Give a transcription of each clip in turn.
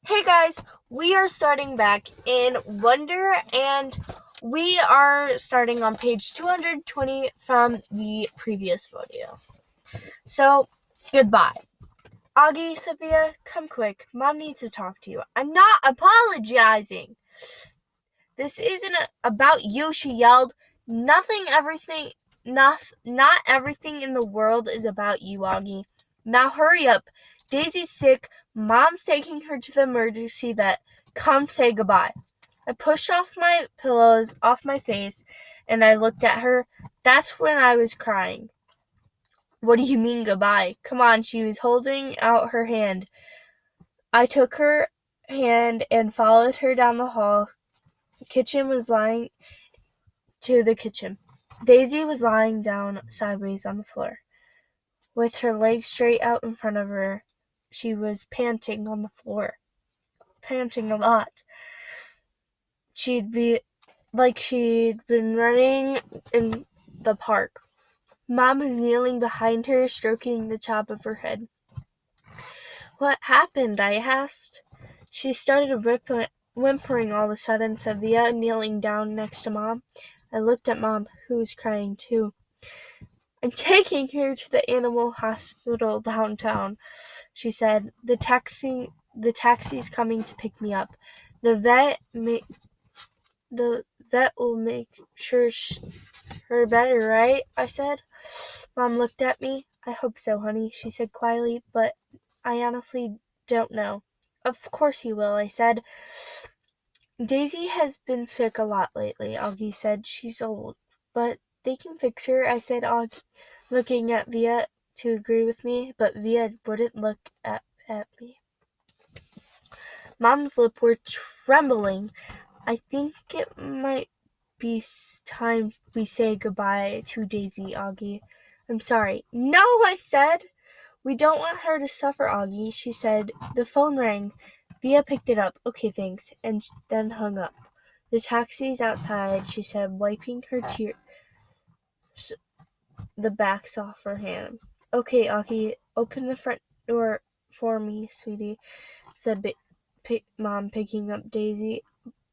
Hey guys, we are starting back in Wonder and we are starting on page 220 from the previous video. So, goodbye. Augie, Sophia, come quick. Mom needs to talk to you. I'm not apologizing. This isn't about you, she yelled. Not everything in the world is about you, Augie. Now hurry up. Daisy's sick. Mom's taking her to the emergency vet. Come say goodbye. I pushed off my pillows off my face and I looked at her. That's when I was crying. What do you mean goodbye? Come on, she was holding out her hand. I took her hand and followed her down the hall. Kitchen was lying to the kitchen. Daisy was lying down sideways on the floor, with her legs straight out in front of her. She was panting on the floor, panting a lot. She'd been running in the park. Mom was kneeling behind her, stroking the top of her head. What happened? I asked. She started whimpering all of a sudden, Sophia kneeling down next to Mom. I looked at Mom, who was crying too. I'm taking her to the animal hospital downtown, she said. The taxi's coming to pick me up. The vet will make sure her better, right? I said. Mom looked at me. I hope so, honey, she said quietly, but I honestly don't know. Of course he will, I said. Daisy has been sick a lot lately, Augie said. She's old, but they can fix her, I said, looking at Via to agree with me, but Via wouldn't look at me. Mom's lips were trembling. I think it might be time we say goodbye to Daisy, Augie. I'm sorry. No, I said. We don't want her to suffer, Augie, she said. The phone rang. Via picked it up. Okay, thanks, and then hung up. The taxi's outside, she said, wiping her tears, the backs off her hand. Okay, Augie, open the front door for me, sweetie, said Mom, picking up Daisy,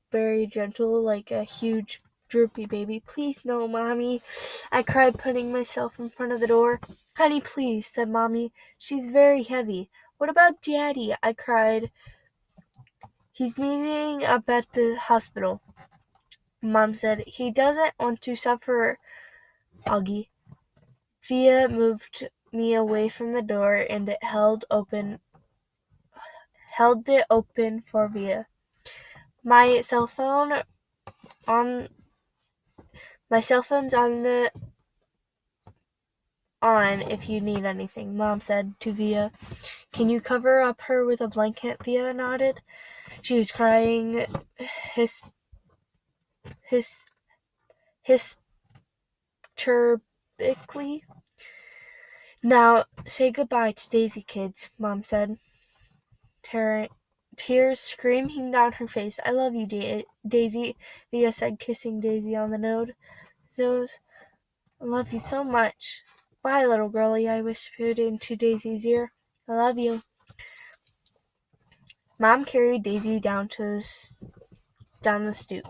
very gentle, like a huge droopy baby. Please, no, Mommy, I cried, putting myself in front of the door. Honey, please, said Mommy. She's very heavy. What about Daddy? I cried. He's meeting up at the hospital, Mom said. He doesn't want to suffer, Augie. Via moved me away from the door and it held it open for Via. My cell phone's on if you need anything, Mom said to Via. Can you cover up her with a blanket? Via nodded. She was crying hysterically. Now say goodbye to Daisy, kids, Mom said, tears streaming down her face. I love you, Daisy, Via said, kissing Daisy on the nose. I love you so much. Bye, little girlie, I whispered into Daisy's ear. I love you. Mom carried Daisy down the stoop.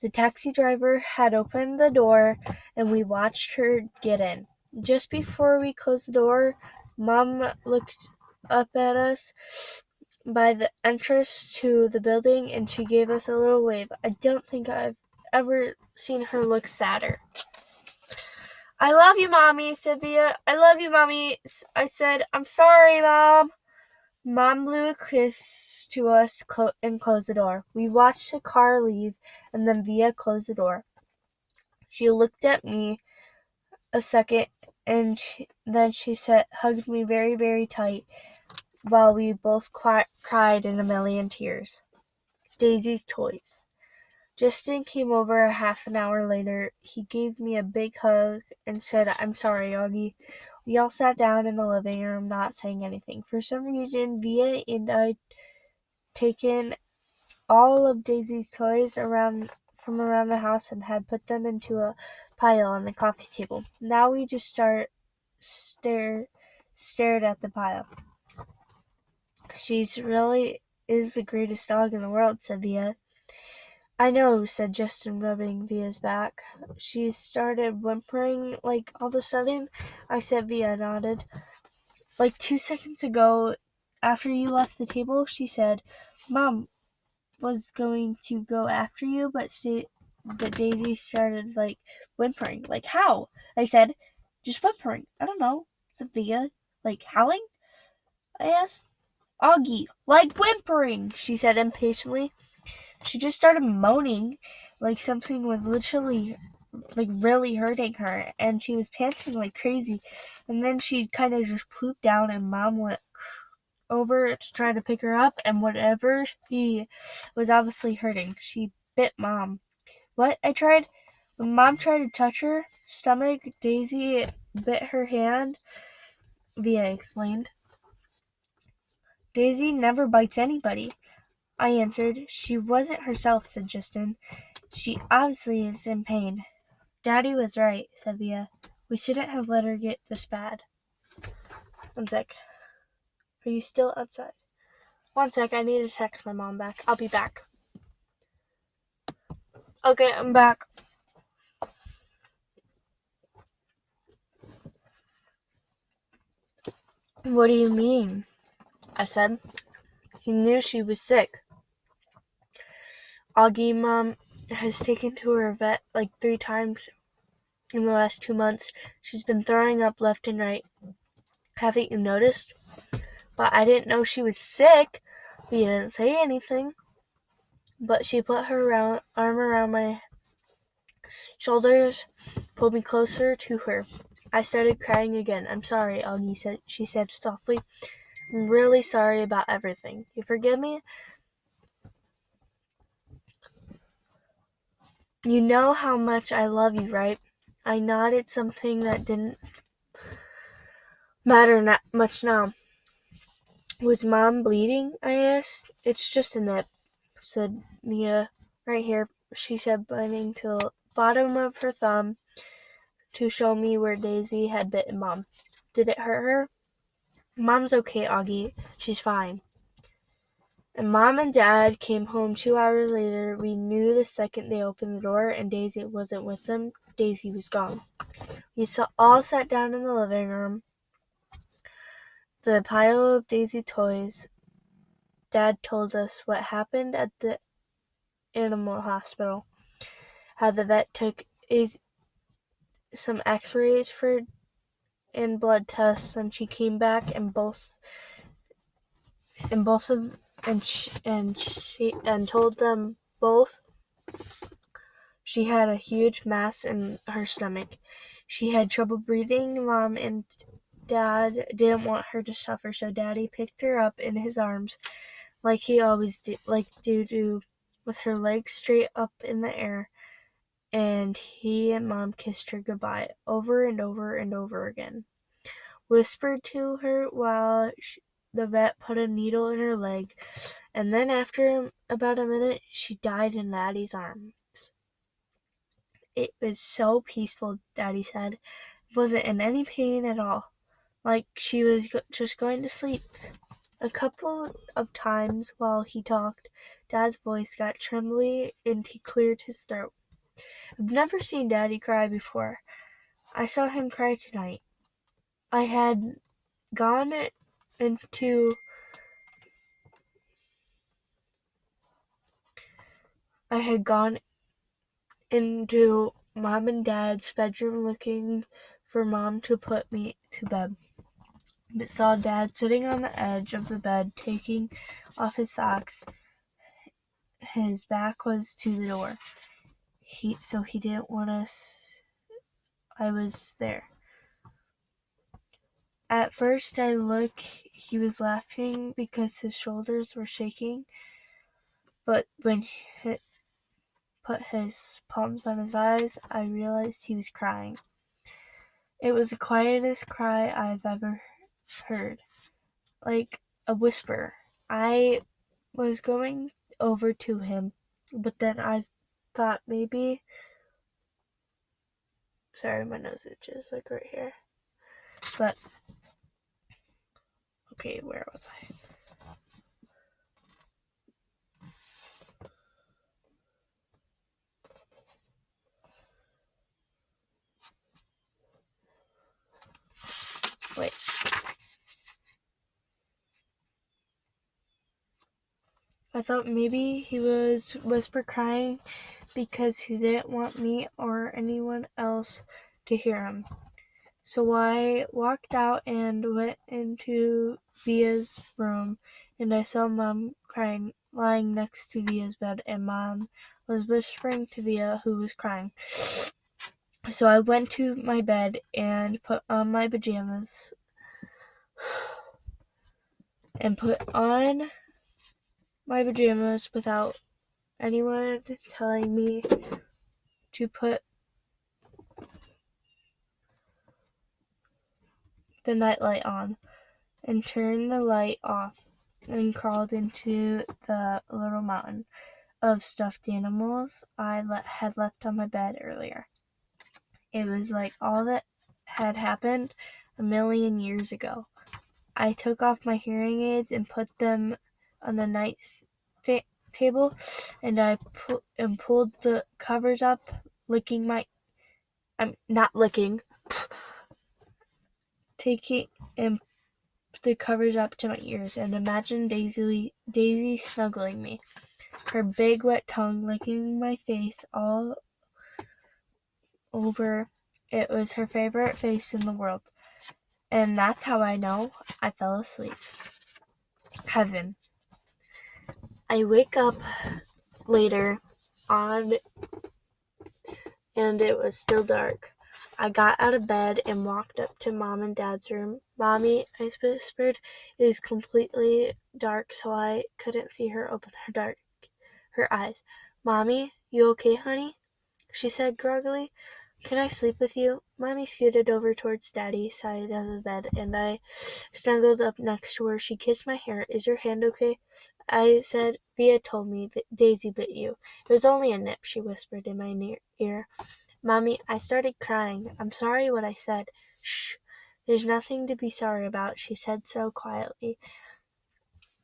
The taxi driver had opened the door, and we watched her get in. Just before we closed the door, Mom looked up at us by the entrance to the building, and she gave us a little wave. I don't think I've ever seen her look sadder. I love you, Mommy, Sophia. I love you, Mommy, I said. I'm sorry, Mom. Mom blew a kiss to us and closed the door. We watched the car leave, and then Via closed the door. She looked at me a second, and then she hugged me very, very tight, while we both cried in a million tears. Daisy's toys. Justin came over a half an hour later. He gave me a big hug and said, I'm sorry, Augie. We all sat down in the living room, not saying anything. For some reason, Via and I taken all of Daisy's toys from around the house and had put them into a pile on the coffee table. Now we just stared at the pile. She's really is the greatest dog in the world, said Via. I know, said Justin, rubbing Via's back. She started whimpering, like, all of a sudden. I said. Via nodded. Like 2 seconds ago, after you left the table, she said, Mom was going to go after you, but Daisy started, like, whimpering. Like, how? I said, just whimpering. I don't know, said Via. Like, howling? I asked. Augie, like whimpering, she said impatiently. She just started moaning like something was literally, like, really hurting her, and she was panting like crazy. And then she kind of just plooped down, and Mom went over to try to pick her up, and whatever she was obviously hurting, she bit Mom. What? I tried. When Mom tried to touch her stomach, Daisy bit her hand, Via explained. Daisy never bites anybody, I answered. She wasn't herself, said Justin. She obviously is in pain. Daddy was right, said Via. We shouldn't have let her get this bad. 1 sec. Are you still outside? 1 sec, I need to text my mom back. I'll be back. Okay, I'm back. What do you mean? I said. He knew she was sick. Augie Mom has taken to her vet like 3 times in the last 2 months. She's been throwing up left and right. Haven't you noticed? But I didn't know she was sick. He didn't say anything. But she put her arm around my shoulders, pulled me closer to her. I started crying again. I'm sorry, Augie said. She said softly. I'm really sorry about everything. You forgive me? You know how much I love you, right? I nodded, something that didn't matter much now. Was Mom bleeding? I asked. It's just a nip, said Mia. Right here, she said, pointing to the bottom of her thumb to show me where Daisy had bitten Mom. Did it hurt her? Mom's okay, Augie. She's fine. And Mom and Dad came home 2 hours later. We knew the second they opened the door and Daisy wasn't with them. Daisy was gone. We all sat down in the living room. The pile of Daisy toys. Dad told us what happened at the animal hospital. How the vet took some x-rays and blood tests, and she came back and told them both she had a huge mass in her stomach. She had trouble breathing. Mom and Dad didn't want her to suffer, so Daddy picked her up in his arms like he always do, with her legs straight up in the air, and he and Mom kissed her goodbye over and over and over again, whispered to her while the vet put a needle in her leg, and then after about a minute, she died in Daddy's arms. It was so peaceful, Daddy said. Wasn't in any pain at all, like she was just going to sleep. A couple of times while he talked, Dad's voice got trembly and he cleared his throat. I've never seen Daddy cry before. I saw him cry tonight. I had gone into Mom and Dad's bedroom looking for Mom to put me to bed, but saw Dad sitting on the edge of the bed taking off his socks. His back was to the door. He didn't want us. I was there. At first he was laughing because his shoulders were shaking, but when he put his palms on his eyes, I realized he was crying. It was the quietest cry I've ever heard, like a whisper. I was going over to him, but then I thought maybe. Sorry, my nose itches, like right here. But, okay, where was I? I thought maybe he was whisper crying because he didn't want me or anyone else to hear him. So I walked out and went into Via's room, and I saw Mom crying, lying next to Via's bed, and Mom was whispering to Via, who was crying. So I went to my bed and put on my pajamas without anyone telling me to put the nightlight on, and turned the light off and crawled into the little mountain of stuffed animals I had left on my bed earlier. It was like all that had happened a million years ago. I took off my hearing aids and put them on the night table, and I pulled the covers up, taking and the covers up to my ears, and imagined Daisy snuggling me, her big wet tongue licking my face all over. It was her favorite face in the world. And that's how I know I fell asleep. Heaven. I wake up later on and it was still dark. I got out of bed and walked up to Mom and Dad's room. Mommy, I whispered. It was completely dark, so I couldn't see her open her eyes. Mommy, you okay, honey? She said groggily. Can I sleep with you? Mommy scooted over towards Daddy's side of the bed, and I snuggled up next to her. She kissed my hair. Is your hand okay? I said, Via told me that Daisy bit you. It was only a nip, she whispered in my ear. Mommy, I started crying. I'm sorry what I said. Shh. There's nothing to be sorry about, she said so quietly.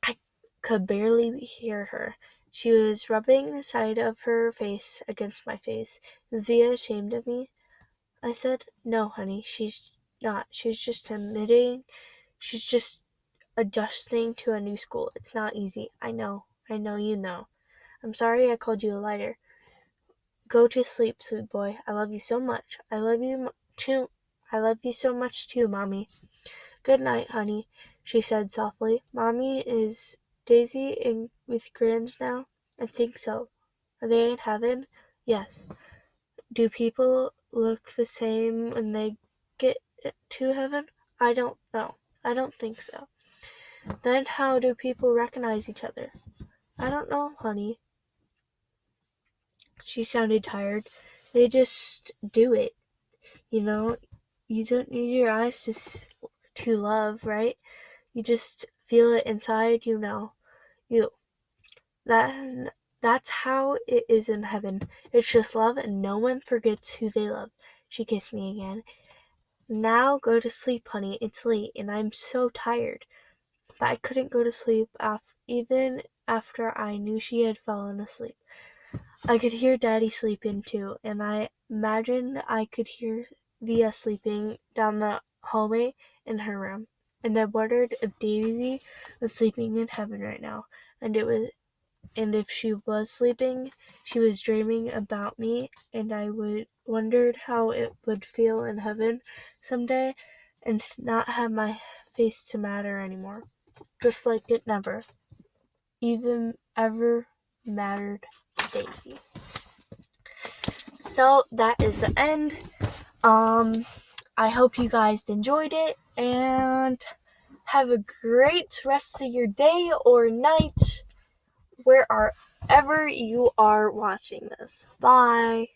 I could barely hear her. She was rubbing the side of her face against my face. Is Via ashamed of me? I said, No, honey, she's not. She's just she's just adjusting to a new school. It's not easy. I know you know. I'm sorry I called you a liar. Go to sleep, sweet boy. I love you so much. I love you so much too, Mommy. Good night, honey, she said softly. Mommy, is Daisy in with Grans now? I think so. Are they in heaven? Yes. Do people look the same when they get to heaven? I don't know. I don't think so. Then how do people recognize each other? I don't know, honey. She sounded tired. They just do it. You know, you don't need your eyes to love, right? You just feel it inside, you know. That's how it is in heaven. It's just love, and no one forgets who they love. She kissed me again. Now go to sleep, honey. It's late, and I'm so tired. But I couldn't go to sleep even after I knew she had fallen asleep. I could hear Daddy sleeping too, and I imagined I could hear Via sleeping down the hallway in her room. And I wondered if Daisy was sleeping in heaven right now, and if she was sleeping, she was dreaming about me, and I wondered how it would feel in heaven someday, and not have my face to matter anymore, just like it never even ever mattered to Daisy. So that is the end. I hope you guys enjoyed it, and have a great rest of your day or night, wherever you are watching this. Bye.